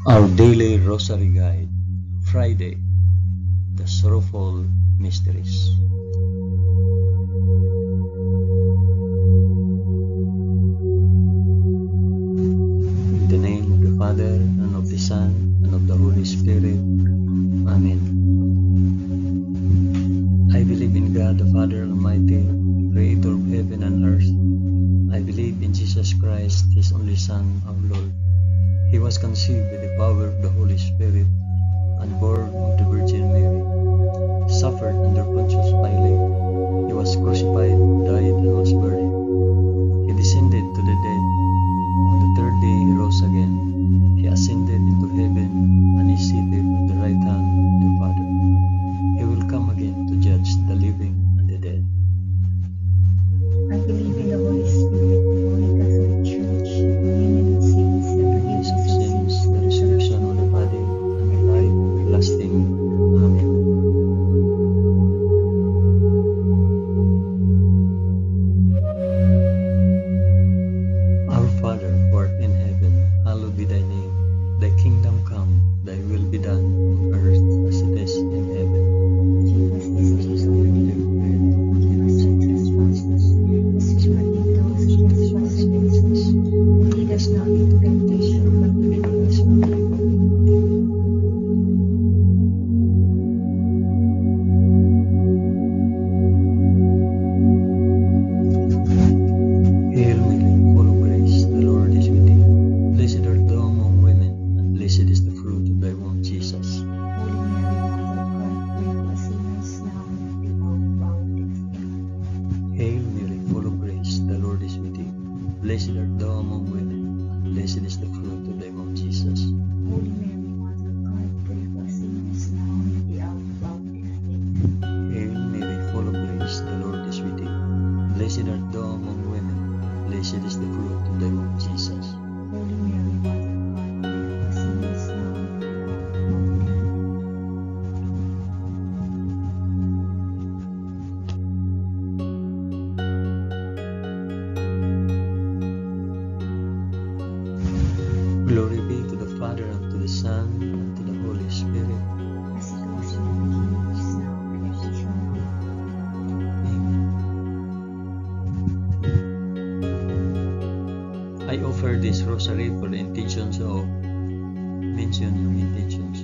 Our Daily Rosary Guide, Friday, the Sorrowful Mysteries. In the name of the Father, and of the Son, and of the Holy Spirit. Amen. I believe in God the Father Almighty, Creator of heaven and earth. I believe in Jesus Christ, His only Son, our Lord. He was conceived by the power of the Holy Spirit and born of the Virgin Mary, suffered under Pontius Pilate. He was crucified, died, and was buried. He descended to the dead. On the third day he rose again. He ascended into heaven and is seated at the right hand of the Father. He will come again to judge the living and the dead. I believe in the Holy Spirit, the Holy Catholic Church, the communion of saints, the forgiveness of sins, the resurrection of the body, and the life everlasting. Amen. Our Father, who art in heaven, hallowed be thy name. Thy kingdom come, thy will be done, on earth as it is in heaven. Give us this day our daily bread, and forgive us our trespasses, as we forgive those who trespass against us. And lead us not into temptation, but deliver us from evil. Hail Mary, full of grace, the Lord is with thee. Blessed art thou among women, and blessed is the fruit of thy womb, Jesus. Holy Mary, Mother of God, pray for us sinners now and at the hour of our death. Amen. Hail Mary, full of grace, the Lord is with thee. Blessed art thou among women, and blessed is the fruit of thy womb, Jesus. Holy Mary, Mother of God, pray for us sinners now and at the hour of our death. Amen. Hail Mary, full of grace, the Lord is with thee. Blessed art thou among women, and blessed is the fruit of thy womb, Jesus. Holy Mary, Mother of God, pray for us sinners now and at the hour of our death. Glory be to the Father, and to the Son, and to the Holy Spirit. As it was in the beginning, is now, and ever shall be. Amen. I offer this rosary for the intentions of. Mention your intentions.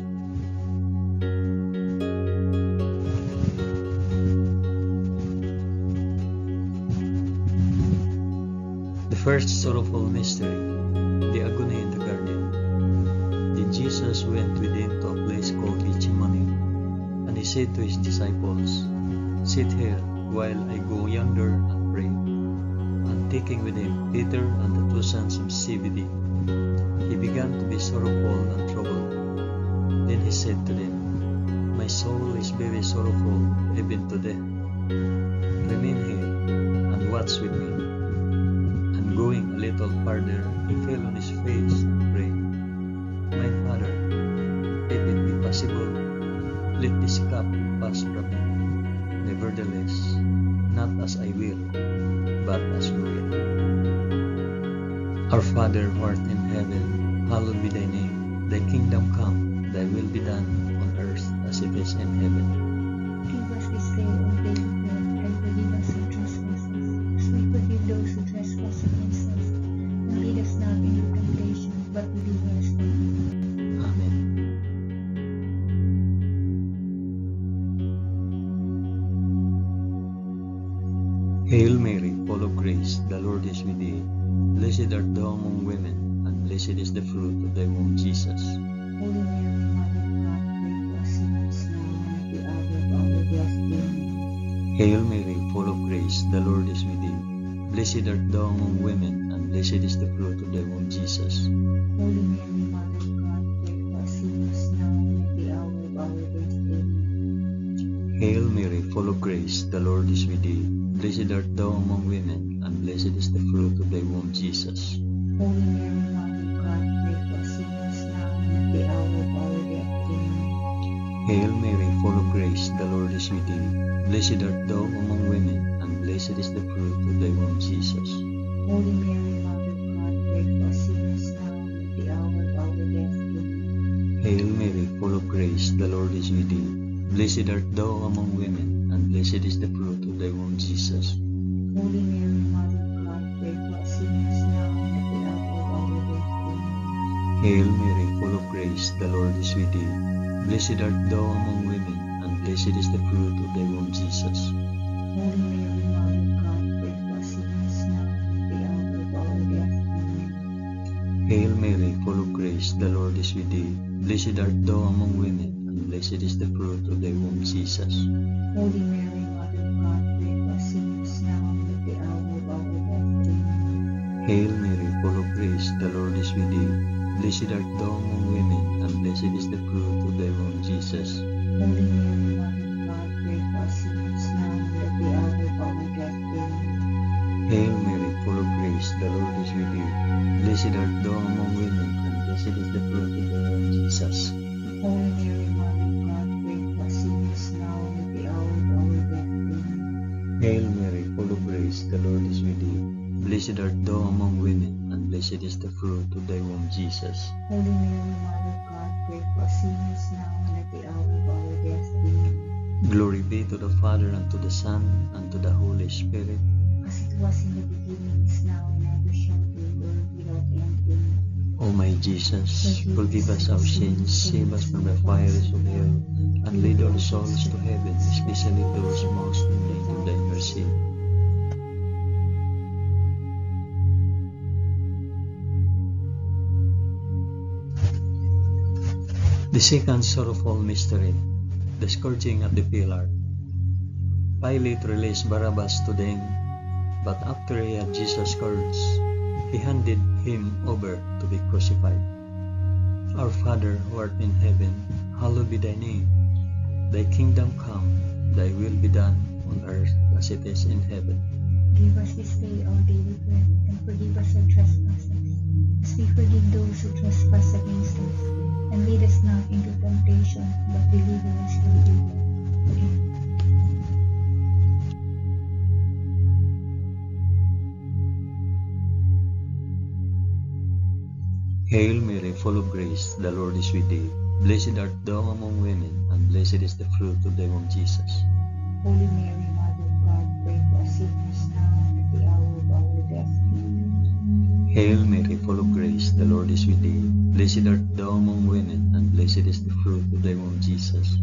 The first sorrowful mystery, the agony in the garden. Then Jesus went with him to a place called Gethsemane, and he said to his disciples, "Sit here while I go yonder and pray." And taking with him Peter and the two sons of Zebedee, he began to be sorrowful and troubled. Then he said to them, "My soul is very sorrowful, even to death. Remain here and watch with me." And going a little farther, he fell on his face and prayed, "My Father, if it be possible, let this cup pass from me. Nevertheless, not as I will, but as you will." Our Father, who art in heaven, hallowed be thy name. Thy kingdom come, thy will be done, on earth as it is in heaven. Give us this day our daily bread, and forgive us our trespasses, as we forgive those who trespass against us. And lead us not into temptation, but deliver us from evil. Amen. Hail Mary, full of grace, the Lord is with thee. Blessed art thou among women, and blessed is the fruit of thy womb, Jesus. Holy Mary, Mother of God, pray for us sinners now and at the hour of our death. Amen. Hail Mary, full of grace, the Lord is with thee. Blessed art thou among women, and blessed is the fruit of thy womb, Jesus. Holy Mary, Mother of God, pray for us sinners now and at the hour of our death. Amen. Hail Mary, full of grace, the Lord is with thee. Blessed art thou among women, and blessed is the fruit of thy womb, Jesus. Holy Mary, Mother of God, pray for us sinners now and at the hour of our death. Amen. Hail Mary, full of grace, the Lord is with thee. Blessed art thou among women, and blessed is the fruit of thy womb, Jesus. Holy Mary, Mother of God, pray for us sinners now and at the hour of our death. Amen. full of grace, the Lord is with thee. Blessed art thou among women, and blessed is the fruit of thy womb, Jesus. Holy Mary, Mother of God, pray for us sinners now and at the hour of our death. Amen. Hail Mary, full of grace, the Lord is with thee. Blessed art thou among women, and blessed is the fruit of thy womb, Jesus. Holy Mary, Mother of God, pray for us sinners now and at the hour of our death. Amen. Hail Mary, full of grace, the Lord is with thee. Blessed art thou among women, and blessed is the fruit of thy womb, Jesus. Holy Mary, Mother of God, pray for us sinners now and at the hour of our death. Amen. Hail Mary, full of grace, the Lord is with thee. Blessed art thou among women, and blessed is the fruit of thy womb, Jesus. Holy Mary, Mother of God, pray for us sinners now and at the hour of our death. Amen. Hail Mary, full of grace, the Lord is with thee. Blessed art thou among women, and blessed is the fruit of thy womb, Jesus. Holy Mary, Mother of God, pray for us sinners now and at the hour of our death. Amen. Hail Mary, full of grace, the Lord is with thee. Blessed art thou among women, and blessed is the fruit of thy womb, Jesus. Holy Mary, Mother of God, pray for us sinners now and at the hour of our death. Amen. Glory be to the Father, and to the Son, and to the Holy Spirit. As it was in the beginning, is now, and ever shall be, world without end. Amen. O my Jesus, forgive us our sins, save us from the fires of hell, and lead all souls to heaven, especially those most in need of thy mercy. The second sorrowful mystery, the scourging at the pillar. Pilate released Barabbas to them, but after he had Jesus scourged, he handed him over to be crucified. Our Father, who art in heaven, hallowed be thy name. Thy kingdom come, thy will be done on earth as it is in heaven. Give us this day our daily bread, and forgive us our trespasses, as we forgive those who trespass against us. And lead us not into temptation, but deliver us from evil. Amen. Hail Mary, full of grace, the Lord is with thee. Blessed art thou among women, and blessed is the fruit of thy womb, Jesus. Holy Mary, Mother of God, pray for us sinners now and at the hour of our death. Amen. Hail Mary, full of grace, the Lord is with thee. Blessed art thou among women, and blessed is the fruit of thy womb, Jesus.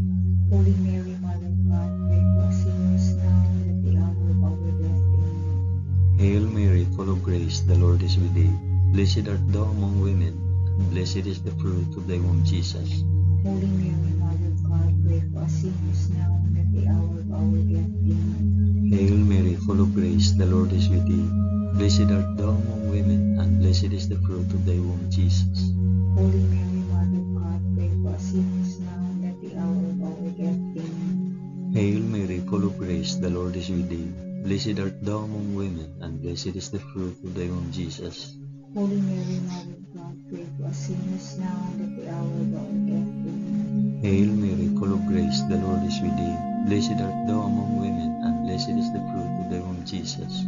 Holy Mary, Mother of God, pray for us sinners now and at the hour of our death. Amen. Hail Mary, full of grace, the Lord is with thee. Blessed art thou among women, and blessed is the fruit of thy womb, Jesus. Holy Mary, Mother of God, pray for us sinners now and at the hour of our death. Amen. Hail Mary, full of grace, the Lord is with thee. Blessed art thou among women, and blessed is the fruit of thy womb, Jesus. Holy Mary, Mother of God, pray for us sinners now and at the hour of our death. Amen. Hail Mary, full of grace, the Lord is with thee. Blessed art thou among women, and blessed is the fruit of thy womb, Jesus. Holy Mary, Mother of God, pray for us sinners now and at the hour of our death. Amen. Hail Mary, full of grace, the Lord is with thee. Blessed art thou among women, and blessed is the fruit of thy womb, Jesus.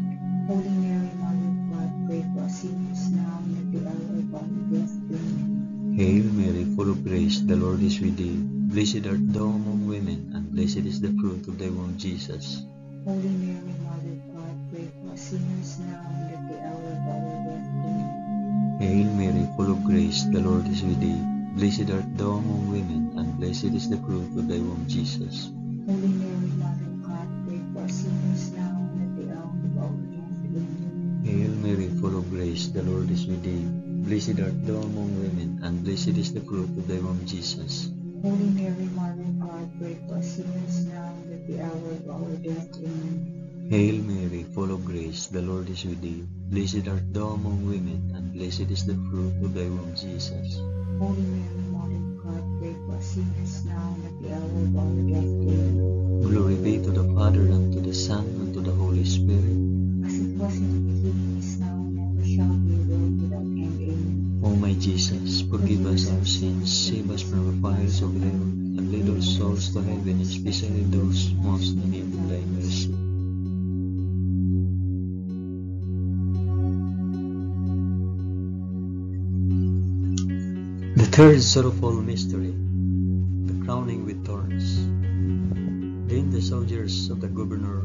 Holy Mary, Mother of God, pray for us sinners now and at the hour of our death. Amen. Hail Mary, full of grace, the Lord is with thee. Blessed art thou among women, and blessed is the fruit of thy womb, Jesus. Holy Mary, Mother of God, pray for us sinners now and at the hour of our death. Amen. Hail Mary, full of grace, the Lord is with thee. Blessed art thou among women, and blessed is the fruit of thy womb, Jesus. Holy Mary, Mother of God, pray for us sinners now and at the hour of our death. Amen. Hail Mary, full of grace, the Lord is with thee. Blessed art thou among women, and blessed is the fruit of thy womb, Jesus. Holy Mary, Mother of God, pray for us sinners now and at the hour of our death. Amen. Hail Mary, full of grace, the Lord is with thee. Blessed art thou among women, and blessed is the fruit of thy womb, Jesus. Holy Mary, Mother of God, pray for us sinners now and at the hour of our death. Amen. Glory be to the Father, and to the Son, and to the Holy Spirit. As it was in the beginning, is now, and ever shall be, world without end. Amen. O my Jesus, forgive us our sins, save us from the fires of hell, and lead all souls to heaven, especially those most in need of thy mercy. The third sorrowful mystery, crowning with thorns. Then the soldiers of the governor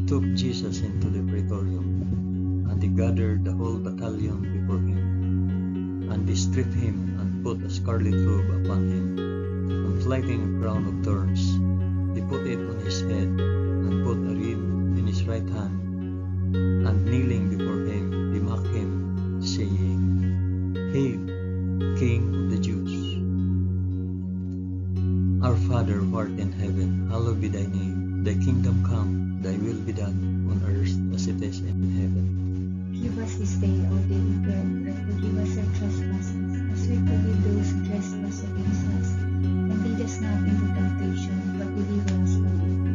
took Jesus into the praetorium, and they gathered the whole battalion before him. And they stripped him and put a scarlet robe upon him, and lighting a crown of thorns, they put it on his head, and put a reed in his right hand. And kneeling before him, they mocked him, saying, "Hail, King of the Jews! Our Father who art in heaven, hallowed be thy name. Thy kingdom come, thy will be done, on earth as it is in heaven. Give us this day our daily bread, and forgive us our trespasses, as we forgive those who trespass against us. And lead us not into temptation, but deliver us from evil."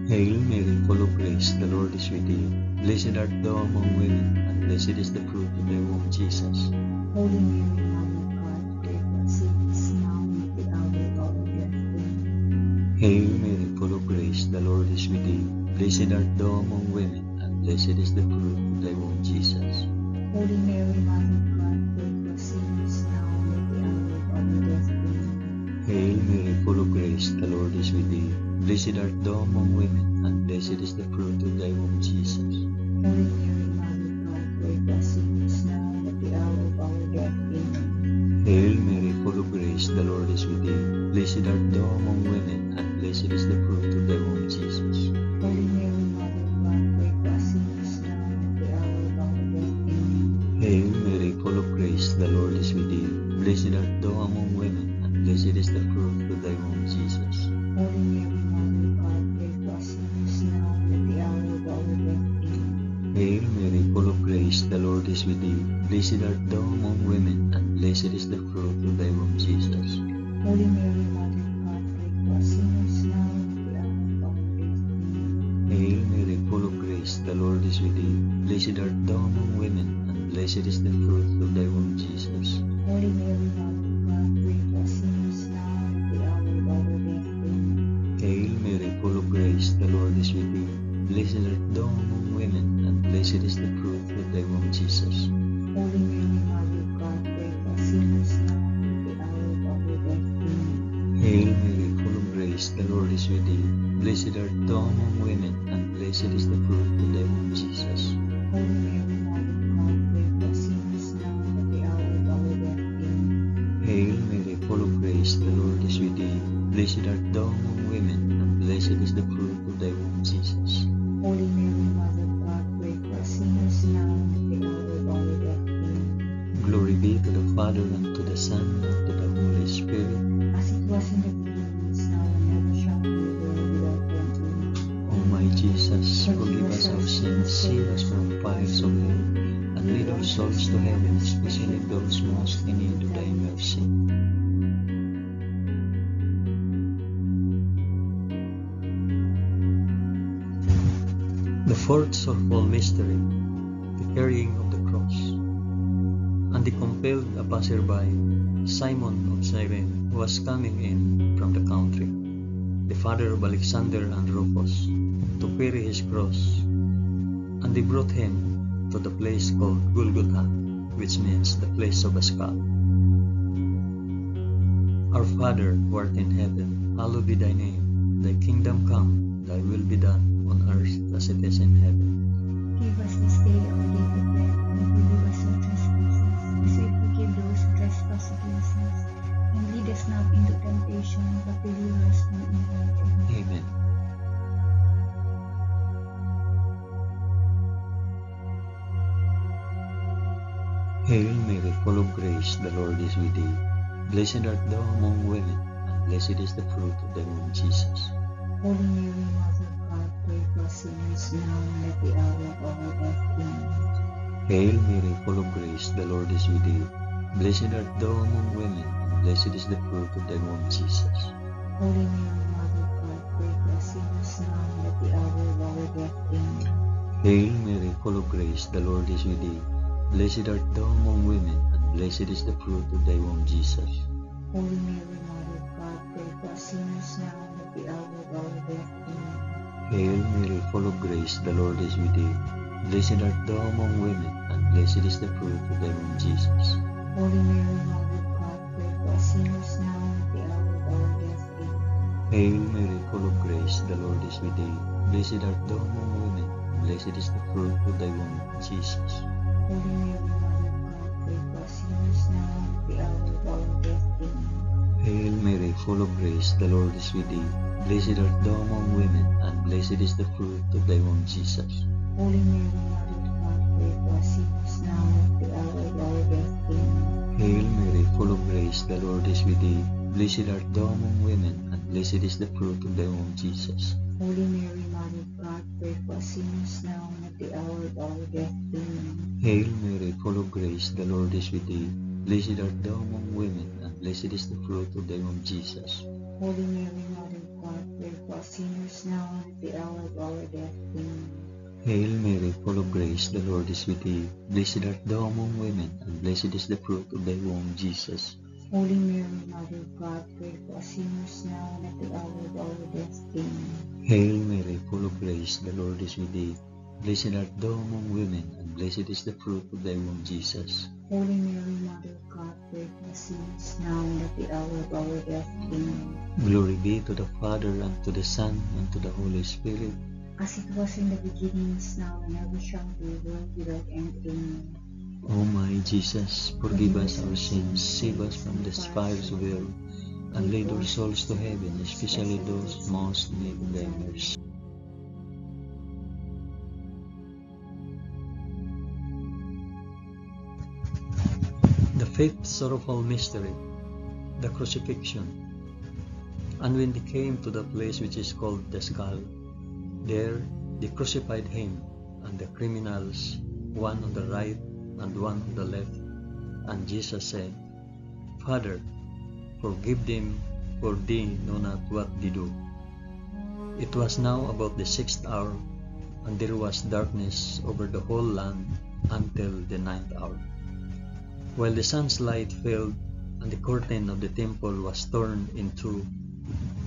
Hail Mary, full of grace, the Lord is with thee. Blessed art thou among women, and blessed is the fruit of thy womb, Jesus. Holy Mary, Mother of God, pray for us sinners, now and at the hour of our death. Amen. Hail Mary, full of grace, the Lord is with thee. Blessed art thou among women, and blessed is the fruit of thy womb, Jesus. Holy Mary, Mother of God, pray for us sinners, now and at the hour of our death. Amen. Hail Mary, full of grace, the Lord is with thee. Blessed art thou among women, and blessed is the fruit of thy womb, Jesus. Holy Mary, Mother of God, pray for us sinners, now and at the hour of our death. Amen. Hail Mary, full of grace, the Lord is with thee. Blessed art thou among women, and blessed is the fruit of thy womb, Jesus. Holy Mary, Mother of God, pray for us sinners, now and at the hour of our death. Amen. Hail Mary, full of grace, the Lord is with thee. Blessed art thou among women, and blessed is the fruit of thy womb, Jesus. Holy Mary, Mother of God, pray for us sinners, now and at the hour of our death. Amen. Hail Mary, full of grace, the Lord is with thee. Blessed art thou among women, and blessed is the fruit of thy womb, Jesus. Holy Mary, Mother of God, pray for us sinners, now and at the hour of our death. Amen. Hail Mary, full of grace, the Lord is with thee. Blessed art thou among women, and blessed is the fruit of thy womb, Jesus. Holy Mary, Mother of God, pray for us sinners, now and at the hour of our death. Amen. Hail Mary, full of grace, the Lord is with thee. Blessed art thou among women, and blessed is the fruit of thy womb, Jesus. Holy Mary, Mother of God, pray for us sinners, now and at the hour of our death. Amen. Hail Mary, full of grace, the Lord is with thee. Blessed art thou among women, and blessed is the fruit of thy womb, Jesus. Holy Mary, Mother of God, pray for us sinners, now and at the hour of our death. Amen. Hail Mary, full of grace, the Lord is with thee. Blessed art thou among women, and blessed is the fruit of thy womb, Jesus. Holy Mary, Mother of God, pray for us sinners, now and at the hour of our death. Amen. Glory be to the Father, and to the Son, and to the Holy Spirit. As it was in the beginning, is now, and ever shall be, world without end. Amen. O my Jesus, forgive us our sins, save us from the fires of hell, and lead our souls to heaven, especially those most in need of thy mercy. The fourth sorrowful mystery, the carrying of the cross. And they compelled a passerby, Simon of Cyrene, who was coming in from the country, the father of Alexander and Rufus, to carry his cross. And they brought him to the place called Golgotha, which means the place of a skull. Our Father, who art in heaven, hallowed be thy name. Thy kingdom come, thy will be done, on earth as it is in heaven. Give us this day our daily bread, and forgive us our trespasses, as we forgive those who trespass against us. And lead us not into temptation, but deliver us from evil. Amen. Amen. Hail Mary, full of grace, the Lord is with thee. Blessed art thou among women, and blessed is the fruit of thy womb, Jesus. Holy Mary, Mother of God, pray for us sinners, now and at the hour of our death. Amen. Hail Mary, full of grace, the Lord is with thee. Blessed art thou among women, and blessed is the fruit of thy womb, Jesus. Holy Mary, Mother of God, pray for us sinners, now and at the hour of our death. Amen. Hail Mary, full of grace, the Lord is with thee. Blessed art thou among women, and blessed is the fruit of thy womb, Jesus. Holy Mary, Mother of God, pray for us sinners, now and at the hour of our death. Amen. Hail Mary, full of grace, the Lord is with thee. Blessed art thou among women, and blessed is the fruit of thy womb, Jesus. Holy Mary, Mother of God, pray for us sinners now and at the hour of our death. Amen. Hail Mary, full of grace, the Lord is with thee. Blessed art thou among women, and blessed is the fruit of thy womb, Jesus. Holy Mary, Mother of God, pray for us sinners now and at the hour of our death. Amen. Hail Mary, full of grace, the Lord is with thee. Blessed art thou among women, and blessed is the fruit of thy womb, Jesus. Holy Mary, Mother of God, pray for us sinners now and at the hour of our death. Amen. Hail Mary, full of grace, the Lord is with thee. Blessed art thou among women, and blessed is the fruit of thy womb, Jesus. Holy Mary, Mother of God, pray for us sinners now and at the hour of our death. Amen. Hail Mary, full of grace, the Lord is with thee. Blessed art thou among women, and blessed is the fruit of thy womb, Jesus. Holy Mary, Mother of God, pray for us sinners now and at the hour of our death. Amen. Hail Mary, full of grace, the Lord is with thee. Blessed art thou among women, and blessed is the fruit of thy womb, Jesus. Holy Mary, Mother of God, pray for us sinners now and at the hour of our death. Amen. Hail Mary, full of grace, the Lord is with thee. Blessed art thou among women, and blessed is the fruit of thy womb, Jesus. Holy Mary, Mother of God, pray for us sinners now and at the hour of our death. Amen. Glory be to the Father, and to the Son, and to the Holy Spirit. As it was in the beginning, is now, and ever shall be, world without end. Amen. O my Jesus, forgive us our sins, save us from the fires of hell, and lead our souls to heaven, especially those most in need of thy mercy. The fifth sorrowful mystery, the crucifixion. And when they came to the place which is called the Skull, there they crucified him and the criminals, one on the right and one on the left. And Jesus said, Father, forgive them, for they know not what they do. It was now about the 6th hour, and there was darkness over the whole land until the 9th hour. While the sun's light failed, and the curtain of the temple was torn in two,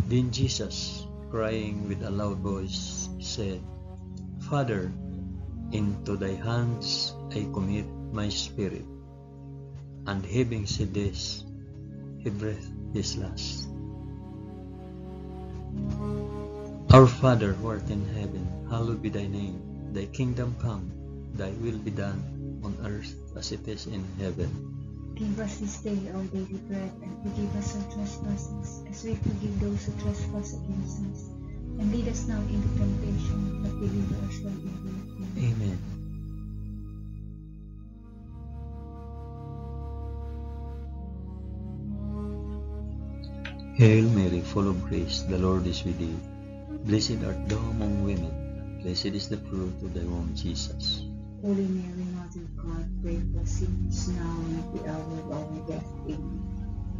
then Jesus, crying with a loud voice, said, Father, into thy hands I commit my spirit. And having said this, he breathed his last. Our Father who art in heaven, hallowed be thy name. Thy kingdom come, thy will be done, on earth as it is in heaven. Give us this day our daily bread, and forgive us our trespasses, as we forgive those who trespass against us. And lead us not into temptation, but deliver us from evil. Amen. Hail Mary, full of grace, the Lord is with thee. Blessed art thou among women, and blessed is the fruit of thy womb, Jesus. Holy Mary, Mother of God, pray for us sinners now and at the hour of our death. Amen.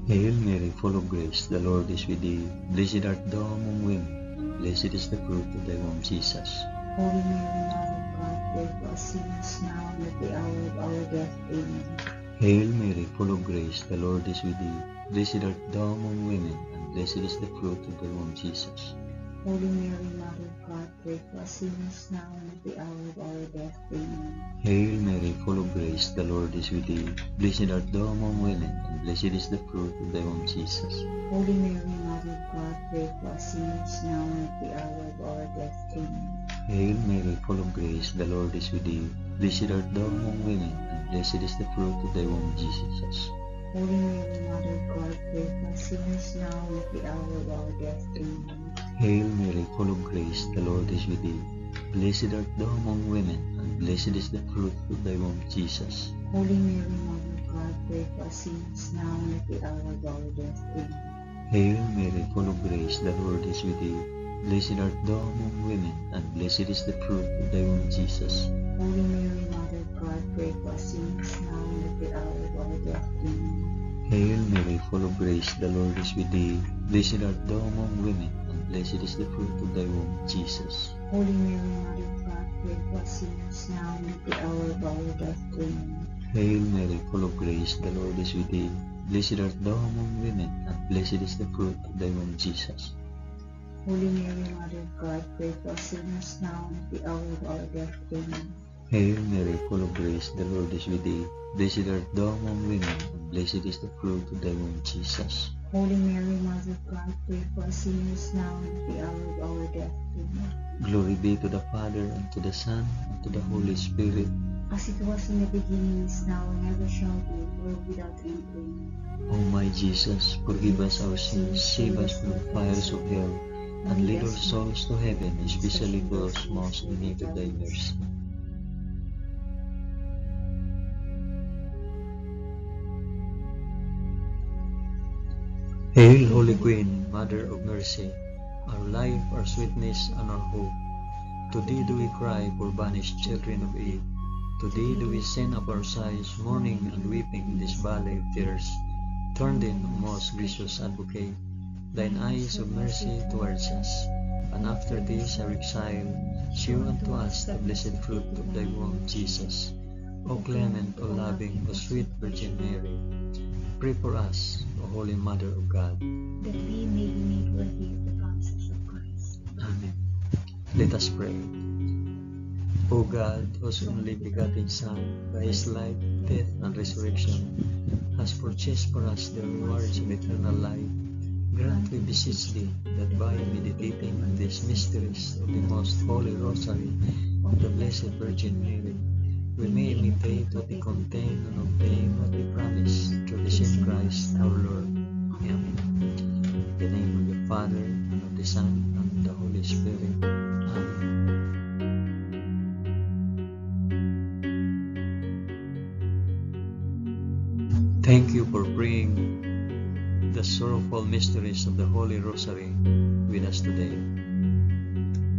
Hail Mary, full of grace, the Lord is with thee. Blessed art thou among women, and blessed is the fruit of thy womb, Jesus. Holy Mary, Mother of God, pray for us sinners now and at the hour of our death. Amen. Hail Mary, full of grace, the Lord is with thee. Blessed art thou among women, and blessed is the fruit of thy womb, Jesus. Holy Mary, Mother of God, pray for us sinners now and at the hour of our death. Amen. Hail Mary, full of grace, the Lord is with thee. Blessed art thou among women, and blessed is the fruit of thy womb, Jesus. Holy Mary, Mother of God, pray for us sinners now and at the hour of our death. Amen. Hail Mary, full of grace, the Lord is with thee. Blessed art thou among women, and blessed is the fruit of thy womb, Jesus. Holy Mary, Mother of God, pray for us sinners now and at the hour of our death. Amen. Hail Mary, full of grace, the Lord is with thee. Blessed art thou among women, and blessed is the fruit of thy womb, Jesus. Holy Mary, Mother of God, pray for us sinners now and at the hour of our death. Amen. Hail Mary, full of grace, the Lord is with thee. Blessed art thou among women, and blessed is the fruit of thy womb, Jesus. Holy Mary, Mother of God, pray for us sinners now and at the hour of our death. Amen. Hail Mary, full of grace, the Lord is with thee. Blessed art thou among women, and blessed is the fruit of thy womb, Jesus. Holy Mary, Mother of God, pray for us sinners now and at the hour of our death. Amen. Hail Mary, full of grace, the Lord is with thee. Blessed art thou among women, and blessed is the fruit of thy womb, Jesus. Holy Mary, Mother of God, pray for us sinners now and at the hour of our death. Amen. Hail Mary, full of grace, the Lord is with thee. Blessed art thou among women, and blessed is the fruit of thy womb, Jesus. Holy Mary, Mother of God, pray for us sinners now and at the hour of our death. Amen. Glory be to the Father, and to the Son, and to the Holy Spirit. As it was in the beginning, is now, and ever shall be, world without end. Amen. O my Jesus, forgive us our sins, save us from the fires of hell, and lead our souls to heaven, especially those most in need of thy mercy. Hail, Holy Queen, Mother of Mercy, our life, our sweetness, and our hope. To thee do we cry, poor banished children of Eve. To thee do we send up our sighs, mourning and weeping in this valley of tears. Turn then, O most gracious Advocate, thine eyes of mercy towards us, and after this our exile, shew unto us the blessed fruit of thy womb, Jesus. O clement, O loving, O sweet Virgin Mary, pray for us, O Holy Mother of God, that we may be made worthy of the promises of Christ. Amen. Let us pray. O God, whose only begotten Son, by his life, death, and resurrection, has purchased for us the rewards of eternal life, grant, we beseech thee, that by meditating on these mysteries of the most holy Rosary of the Blessed Virgin Mary, we may imitate what they contain and obtain what they promise, through the same Christ our Lord. Amen. In the name of the Father, and of the Son, and of the Holy Spirit. Amen. Thank you for praying the sorrowful mysteries of the Holy Rosary with us today.